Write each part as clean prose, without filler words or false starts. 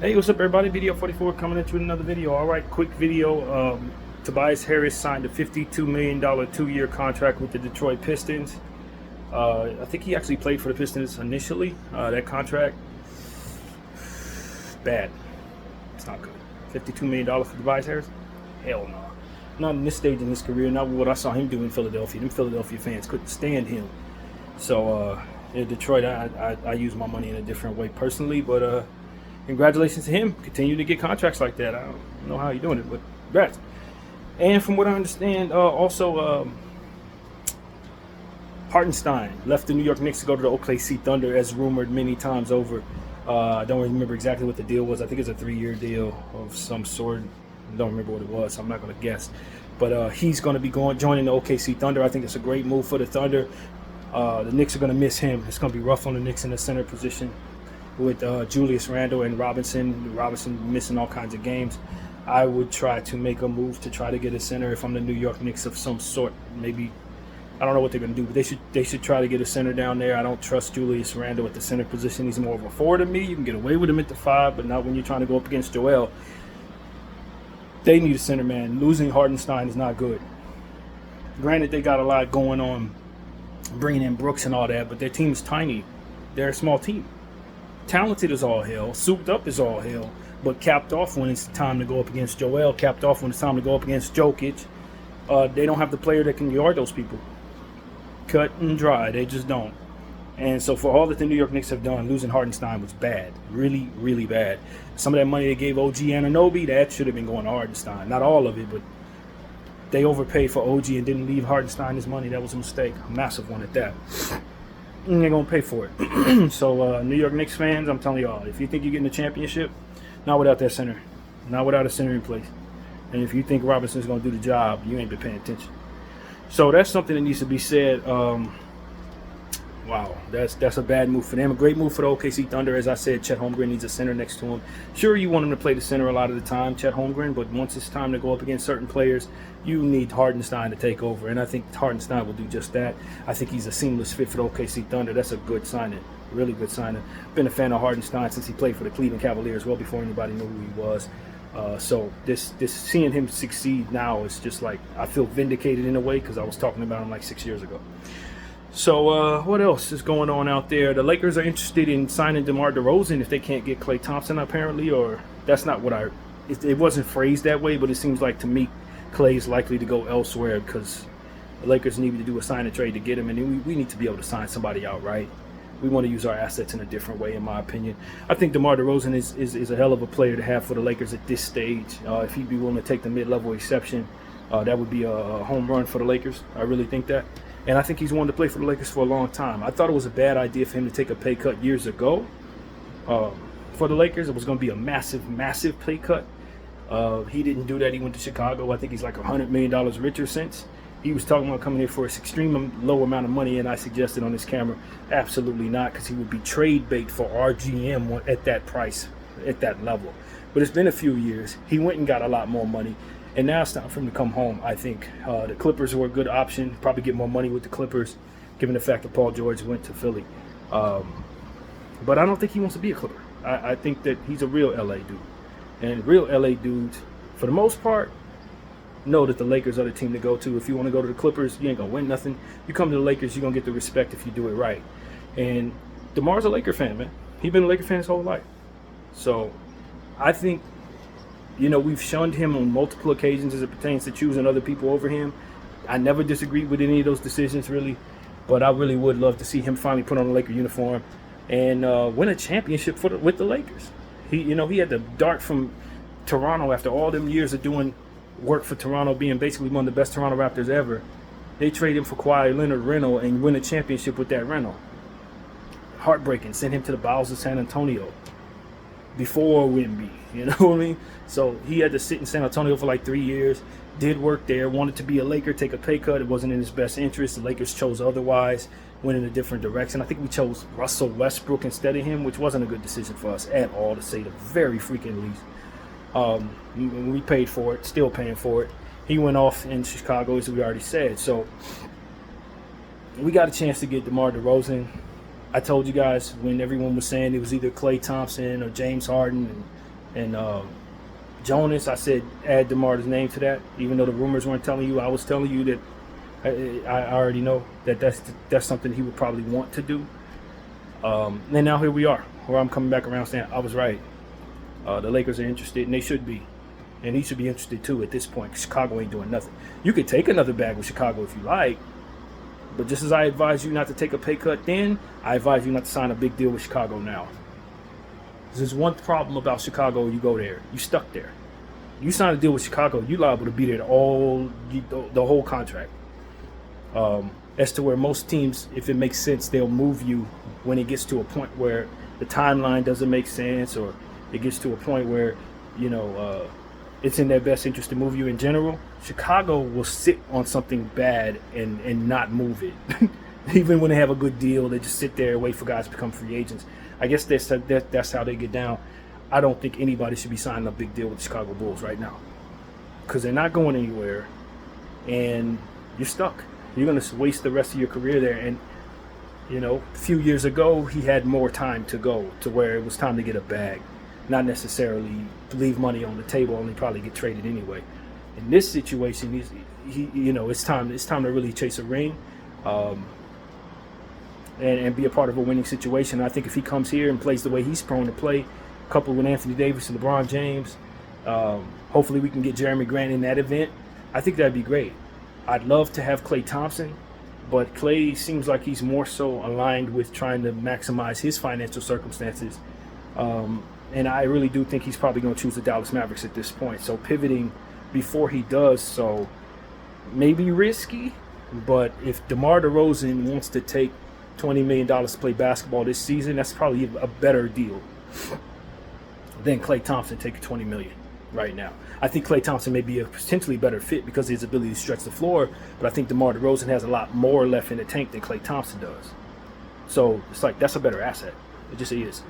Hey, what's up, everybody? Video 44 coming at you with another video. All right, quick video. Tobias Harris signed a $52 million 2-year contract with the Detroit Pistons. I think he actually played for the Pistons initially. That contract, bad. It's not good. $52 million for Tobias Harris? Hell no. Not in this stage in his career. Not with what I saw him do in Philadelphia. Them Philadelphia fans couldn't stand him. So, in Detroit, I use my money in a different way personally, but congratulations to him. Continue to get contracts like that. I don't know how you're doing it, but congrats. And from what I understand, also Hartenstein left the New York Knicks to go to the OKC Thunder, as rumored many times over. I don't remember exactly what the deal was. I think it's a 3-year deal of some sort. I don't remember what it was, so I'm not going to guess. But he's going to be joining the OKC Thunder. I think it's a great move for the Thunder. The Knicks are going to miss him. It's going to be rough on the Knicks in the center position with Julius Randle and Robinson. Robinson missing all kinds of games. I would try to make a move to try to get a center if I'm the New York Knicks of some sort. Maybe, I don't know what they're going to do, but they should try to get a center down there. I don't trust Julius Randle at the center position. He's more of a forward to me. You can get away with him at the 5, but not when you're trying to go up against Joel. They need a center, man. Losing Hartenstein is not good. Granted, they got a lot going on, bringing in Brooks and all that, but their team is tiny. They're a small team. Talented as all hell, souped up as all hell, but capped off when it's time to go up against Joel, capped off when it's time to go up against Jokic. They don't have the player that can yard those people. Cut and dry, they just don't. And so for all that the New York Knicks have done, losing Hartenstein was bad. Really, really bad. Some of that money they gave OG Anunoby, that should have been going to Hartenstein. Not all of it, but they overpaid for OG and didn't leave Hartenstein his money. That was a mistake, a massive one at that. And they're going to pay for it. So, New York Knicks fans, I'm telling y'all, if you think you're getting a championship, not without that center. Not without a center in place. And if you think Robinson's going to do the job, you ain't been paying attention. So that's something that needs to be said. Wow, that's a bad move for them. A great move for the OKC Thunder. As I said, Chet Holmgren needs a center next to him. Sure, you want him to play the center a lot of the time, Chet Holmgren, but once it's time to go up against certain players, you need Hartenstein to take over, and I think Hartenstein will do just that. I think he's a seamless fit for the OKC Thunder. That's a good signing, really good signing. Been a fan of Hartenstein since he played for the Cleveland Cavaliers, well before anybody knew who he was. So this seeing him succeed now is just like, I feel vindicated in a way because I was talking about him like 6 years ago. So what else is going on out there? The Lakers are interested in signing DeMar DeRozan if they can't get Klay Thompson, apparently, or that's not what it wasn't phrased that way, but it seems like to me Klay's likely to go elsewhere because the Lakers need to do a sign and trade to get him, and we need to be able to sign somebody outright. We want to use our assets in a different way, in my opinion. I think DeMar DeRozan is a hell of a player to have for the Lakers at this stage. If he'd be willing to take the mid-level exception, that would be a home run for the Lakers. I really think that. And I think he's wanted to play for the Lakers for a long time. I thought it was a bad idea for him to take a pay cut years ago. For the Lakers, it was going to be a massive, massive pay cut. He didn't do that. He went to Chicago. I think he's like $100 million richer since. He was talking about coming here for an extreme low amount of money, and I suggested on this camera, absolutely not, because he would be trade bait for our GM at that price, at that level. But it's been a few years. He went and got a lot more money. And now it's time for him to come home, I think. The Clippers were a good option. Probably get more money with the Clippers, given the fact that Paul George went to Philly. But I don't think he wants to be a Clipper. I think that he's a real LA dude. And real LA dudes, for the most part, know that the Lakers are the team to go to. If you want to go to the Clippers, you ain't going to win nothing. You come to the Lakers, you're going to get the respect if you do it right. And DeMar's a Laker fan, man. He's been a Laker fan his whole life. So I think, we've shunned him on multiple occasions as it pertains to choosing other people over him. I never disagreed with any of those decisions, really. But I really would love to see him finally put on a Laker uniform and win a championship with the Lakers. He had to dart from Toronto after all them years of doing work for Toronto, being basically one of the best Toronto Raptors ever. They trade him for Kawhi Leonard rental and win a championship with that rental. Heartbreaking. Send him to the bowels of San Antonio before Wemby, you know what I mean? So he had to sit in San Antonio for like 3 years, did work there, wanted to be a Laker, take a pay cut. It wasn't in his best interest. The Lakers chose otherwise, went in a different direction. I think we chose Russell Westbrook instead of him, which wasn't a good decision for us at all, to say the very freaking least. We paid for it, still paying for it. He went off in Chicago, as we already said. So we got a chance to get DeMar DeRozan. I told you guys when everyone was saying it was either Klay Thompson or James Harden, and And Jonas, I said add DeMar's name to that, even though the rumors weren't telling you. I was telling you that I already know that that's something he would probably want to do. And now here we are, where I'm coming back around saying I was right. The Lakers are interested, and they should be. And he should be interested too at this point. Chicago ain't doing nothing. You could take another bag with Chicago if you like, but just as I advise you not to take a pay cut then, I advise you not to sign a big deal with Chicago now. There's one problem about Chicago. You go there, you stuck there. You sign a deal with Chicago, you liable to be there the whole contract. As to where most teams, if it makes sense, they'll move you when it gets to a point where the timeline doesn't make sense, or it gets to a point where, it's in their best interest to move you in general. Chicago will sit on something bad and not move it. Even when they have a good deal, they just sit there and wait for guys to become free agents. I guess that's how they get down. I don't think anybody should be signing a big deal with the Chicago Bulls right now, because they're not going anywhere, and you're stuck. You're going to waste the rest of your career there. And, a few years ago, he had more time to go to where it was time to get a bag, not necessarily leave money on the table, only probably get traded anyway. In this situation, it's time to really chase a ring, and be a part of a winning situation. I think if he comes here and plays the way he's prone to play, coupled with Anthony Davis and LeBron James, hopefully we can get Jeremy Grant in that event. I think that'd be great. I'd love to have Klay Thompson, but Klay seems like he's more so aligned with trying to maximize his financial circumstances. And I really do think he's probably going to choose the Dallas Mavericks at this point. So pivoting before he does so may be risky, but if DeMar DeRozan wants to take $20 million to play basketball this season, that's probably a better deal than Klay Thompson taking $20 million right now. I think Klay Thompson may be a potentially better fit because of his ability to stretch the floor, but I think DeMar DeRozan has a lot more left in the tank than Klay Thompson does. So it's like that's a better asset. It just is.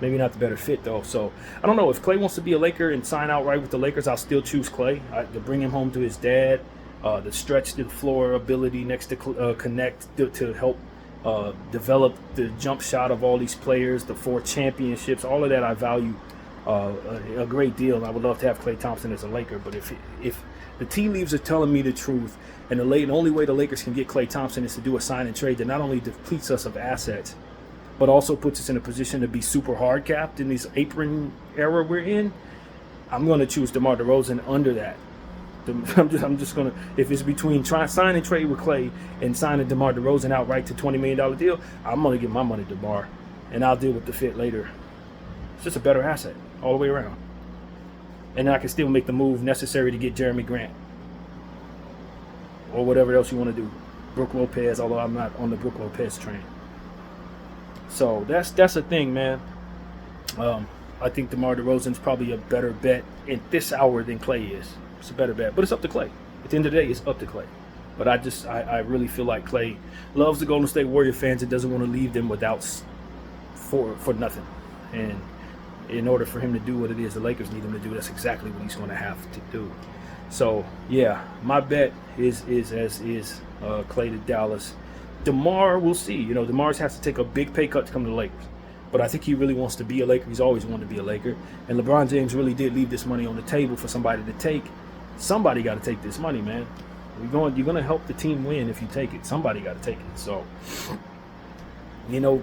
Maybe not the better fit, though. So I don't know. If Klay wants to be a Laker and sign outright with the Lakers, I'll still choose Klay. To bring him home to his dad, the stretch to the floor ability next to connect to help develop the jump shot of all these players, the 4 championships, all of that I value a great deal. And I would love to have Klay Thompson as a Laker. But if the tea leaves are telling me the truth, and the only way the Lakers can get Klay Thompson is to do a sign and trade that not only depletes us of assets, but also puts us in a position to be super hard capped in this apron era we're in, I'm going to choose DeMar DeRozan under that. I'm just going to, if it's between sign and trade with Klay and signing DeMar DeRozan outright to $20 million deal, I'm going to give my money to DeMar, and I'll deal with the fit later. It's just a better asset all the way around. And I can still make the move necessary to get Jeremy Grant or whatever else you want to do. Brook Lopez, although I'm not on the Brook Lopez train. So that's a thing, man. I think DeMar DeRozan's probably a better bet in this hour than Klay is. It's a better bet, but it's up to Klay. At the end of the day, it's up to Klay. But I really feel like Klay loves the Golden State Warrior fans and doesn't want to leave them without for nothing. And in order for him to do what it is the Lakers need him to do, that's exactly what he's going to have to do. So yeah, my bet is Klay to Dallas. DeMar, we'll see. DeMar has to take a big pay cut to come to the Lakers. But I think he really wants to be a Laker. He's always wanted to be a Laker. And LeBron James really did leave this money on the table for somebody to take. Somebody got to take this money, man. You're going to help the team win if you take it. Somebody got to take it. So,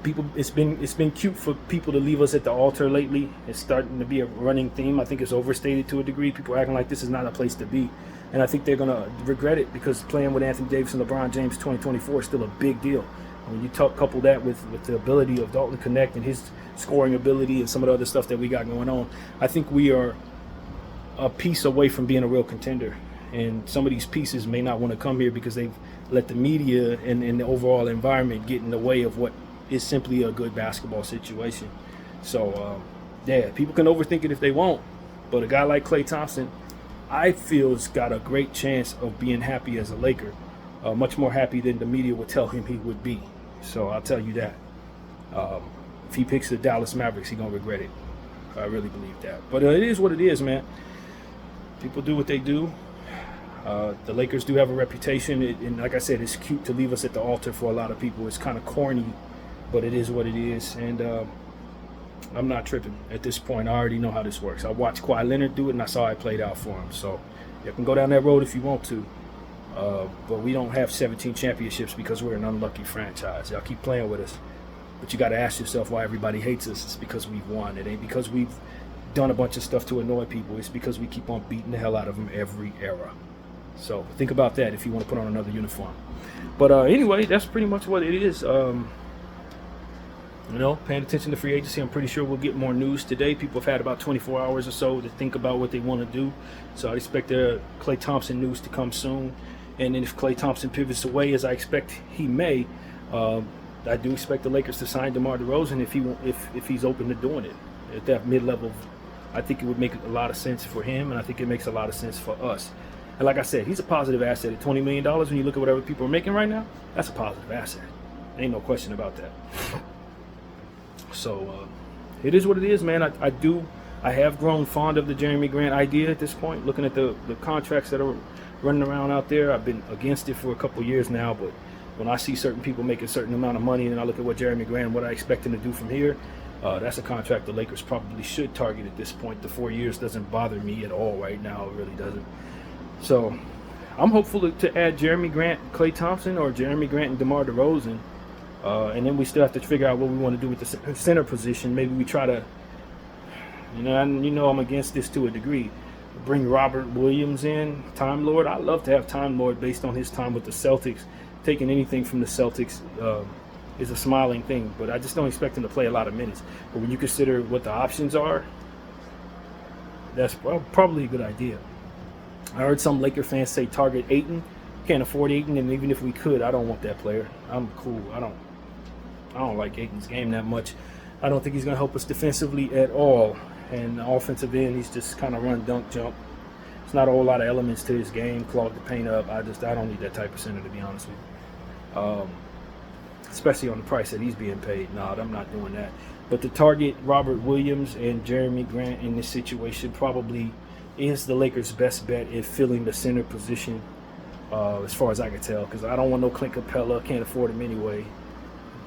people, it's been cute for people to leave us at the altar lately. It's starting to be a running theme. I think it's overstated to a degree. People are acting like this is not a place to be. And I think they're going to regret it because playing with Anthony Davis and LeBron James 2024 is still a big deal. When you couple that with the ability of Dalton Connect and his scoring ability and some of the other stuff that we got going on, I think we are a piece away from being a real contender. And some of these pieces may not want to come here because they've let the media and the overall environment get in the way of what is simply a good basketball situation. So, people can overthink it if they want. But a guy like Klay Thompson, I feel, has got a great chance of being happy as a Laker. Much more happy than the media would tell him he would be. So I'll tell you that. If he picks the Dallas Mavericks, he's going to regret it. I really believe that. But it is what it is, man. People do what they do. The Lakers do have a reputation. And like I said, it's cute to leave us at the altar for a lot of people. It's kind of corny, but it is what it is. And I'm not tripping at this point. I already know how this works. I watched Kawhi Leonard do it, and I saw it played out for him. So you can go down that road if you want to. But we don't have 17 championships because we're an unlucky franchise. Y'all keep playing with us. But you got to ask yourself why everybody hates us. It's because we've won. It ain't because we've done a bunch of stuff to annoy people. It's because we keep on beating the hell out of them every era. So think about that if you want to put on another uniform. But anyway, that's pretty much what it is. Paying attention to free agency. I'm pretty sure we'll get more news today. People have had about 24 hours or so to think about what they want to do. So I expect the Klay Thompson news to come soon. And then if Klay Thompson pivots away, as I expect he may, I do expect the Lakers to sign DeMar DeRozan if he's open to doing it at that mid-level. I think it would make a lot of sense for him, and I think it makes a lot of sense for us. And like I said, he's a positive asset at $20 million. When you look at what other people are making right now, that's a positive asset. Ain't no question about that. So it is what it is, man. I have grown fond of the Jeremy Grant idea at this point. Looking at the contracts that are running around out there, I've been against it for a couple years now, but when I see certain people make a certain amount of money and I look at what Jeremy Grant, what I expect him to do from here, that's a contract the Lakers probably should target at this point. The 4 years doesn't bother me at all right now. It really doesn't. So I'm hopeful to add Jeremy Grant, Klay Thompson, or Jeremy Grant and DeMar DeRozan. And then we still have to figure out what we want to do with the center position. Maybe we try to, I'm against this to a degree. Bring Robert Williams in, Time Lord. I love to have Time Lord based on his time with the Celtics. Taking anything from the Celtics is a smiling thing, but I just don't expect him to play a lot of minutes. But when you consider what the options are, that's probably a good idea. I heard some Laker fans say target Ayton. Can't afford Ayton, and even if we could, I don't want that player. I'm cool. I don't like Ayton's game that much. I don't think he's going to help us defensively at all. And the offensive end, he's just kind of run, dunk, jump. It's not a whole lot of elements to his game. Clog the paint up. I don't need that type of center, to be honest with you. Especially on the price that he's being paid. No, I'm not doing that. But to target Robert Williams and Jeremy Grant in this situation probably is the Lakers' best bet at filling the center position, as far as I can tell. Because I don't want no Clint Capella. Can't afford him anyway.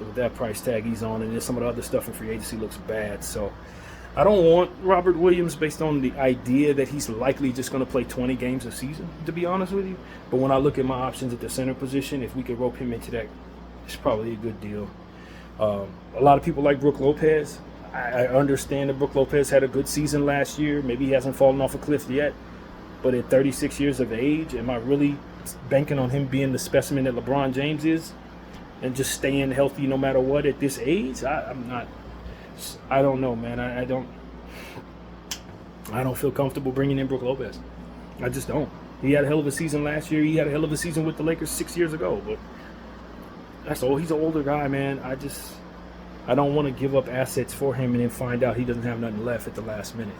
With that price tag he's on, and then some of the other stuff in free agency looks bad. So I don't want Robert Williams based on the idea that he's likely just going to play 20 games a season, to be honest with you. But when I look at my options at the center position, if we could rope him into that, it's probably a good deal. A lot of people like Brook Lopez. I understand that Brook Lopez had a good season last year. Maybe he hasn't fallen off a cliff yet. But at 36 years of age, am I really banking on him being the specimen that LeBron James is and just staying healthy no matter what at this age? I'm not. I don't know, man. I don't feel comfortable bringing in Brook Lopez. I just don't. He had a hell of a season last year. He had a hell of a season with the Lakers 6 years ago. But that's all. He's an older guy, man. I don't want to give up assets for him and then find out he doesn't have nothing left at the last minute.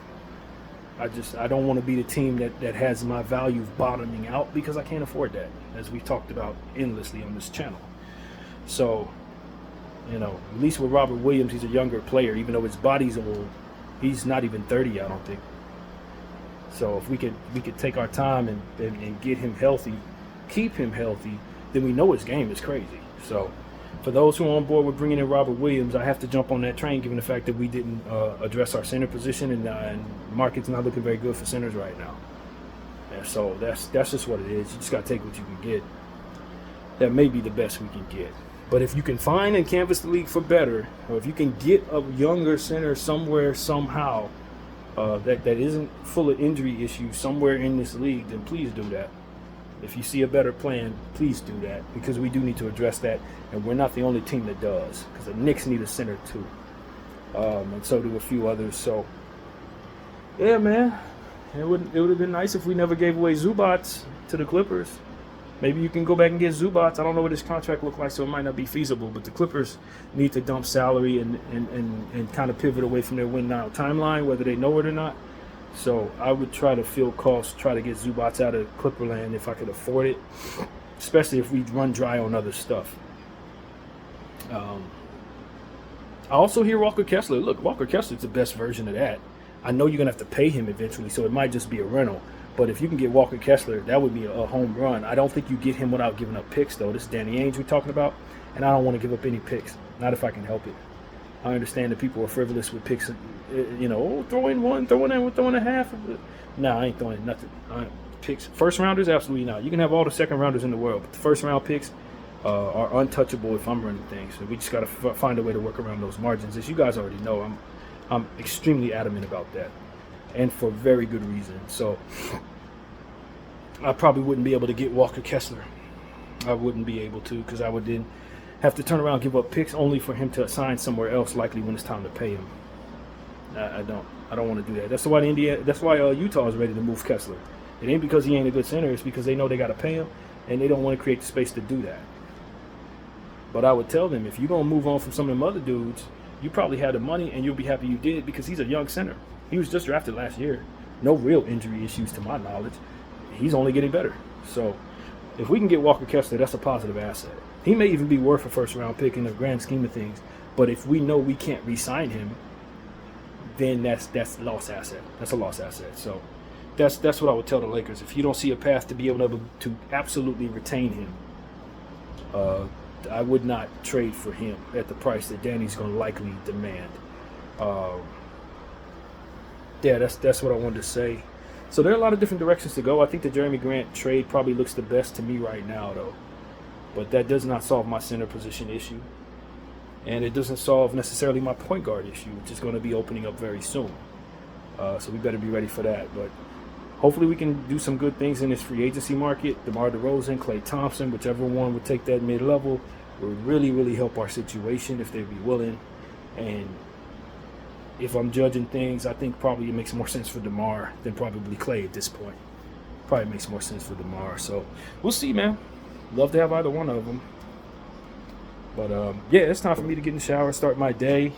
I don't want to be the team that has my value bottoming out, because I can't afford that, as we've talked about endlessly on this channel. So, at least with Robert Williams, he's a younger player, even though his body's old. He's not even 30, I don't think. So if we could take our time and get him healthy, keep him healthy, then we know his game is crazy. So for those who are on board with bringing in Robert Williams, I have to jump on that train, given the fact that we didn't address our center position, and the market's not looking very good for centers right now. And so that's just what it is. You just got to take what you can get. That may be the best we can get. But if you can find and canvas the league for better, or if you can get a younger center somewhere, somehow, that isn't full of injury issues somewhere in this league, then please do that. If you see a better plan, please do that, because we do need to address that, and we're not the only team that does, because the Knicks need a center too, and so do a few others. So, yeah, man, it would have been nice if we never gave away Zubac to the Clippers. Maybe you can go back and get Zubac. I don't know what his contract looked like, so it might not be feasible. But the Clippers need to dump salary and kind of pivot away from their win now timeline, whether they know it or not. So I would try to fill costs, try to get Zubac out of Clipperland if I could afford it, especially if we run dry on other stuff. I also hear Walker Kessler. Look, Walker Kessler's the best version of that. I know you're going to have to pay him eventually, so it might just be a rental. But if you can get Walker Kessler, that would be a home run. I don't think you get him without giving up picks, though. This is Danny Ainge we're talking about, and I don't want to give up any picks, not if I can help it. I understand that people are frivolous with picks. You know, oh, throw in one, throw in a half. Nah, I ain't throwing in nothing. Picks, first rounders, absolutely not. You can have all the second rounders in the world, but the first round picks are untouchable if I'm running things. So we just got to find a way to work around those margins. As you guys already know, I'm extremely adamant about that, and for very good reason. So I probably wouldn't be able to get Walker Kessler. I wouldn't be able to, because I would then have to turn around and give up picks only for him to assign somewhere else, likely when it's time to pay him. I don't want to do that. That's why Utah is ready to move Kessler. It ain't because he ain't a good center. It's because they know they got to pay him, and they don't want to create the space to do that. But I would tell them, if you're going to move on from some of them other dudes, you probably had the money, and you'll be happy you did, because he's a young center. He was just drafted last year. No real injury issues to my knowledge. He's only getting better. So if we can get Walker Kessler, that's a positive asset. He may even be worth a first-round pick in the grand scheme of things. But if we know we can't re-sign him, then that's a lost asset. That's a lost asset. So that's what I would tell the Lakers. If you don't see a path to be able to absolutely retain him, I would not trade for him at the price that Danny's going to likely demand. Yeah, that's what I wanted to say. So there are a lot of different directions to go. I think the Jeremy Grant trade probably looks the best to me right now, though. But that does not solve my center position issue. And it doesn't solve necessarily my point guard issue, which is going to be opening up very soon. So we better be ready for that. But hopefully we can do some good things in this free agency market. DeMar DeRozan, Klay Thompson, whichever one would take that mid-level, would really, really help our situation if they'd be willing. And if I'm judging things, I think probably it makes more sense for DeMar than probably Klay at this point. Probably makes more sense for DeMar. So we'll see, man. Love to have either one of them. But, yeah, it's time for me to get in the shower and start my day.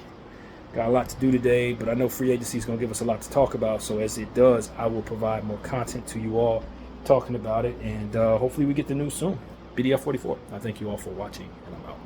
Got a lot to do today, but I know free agency is going to give us a lot to talk about. So as it does, I will provide more content to you all talking about it. And hopefully we get the news soon. BDF44. I thank you all for watching, and I'm out.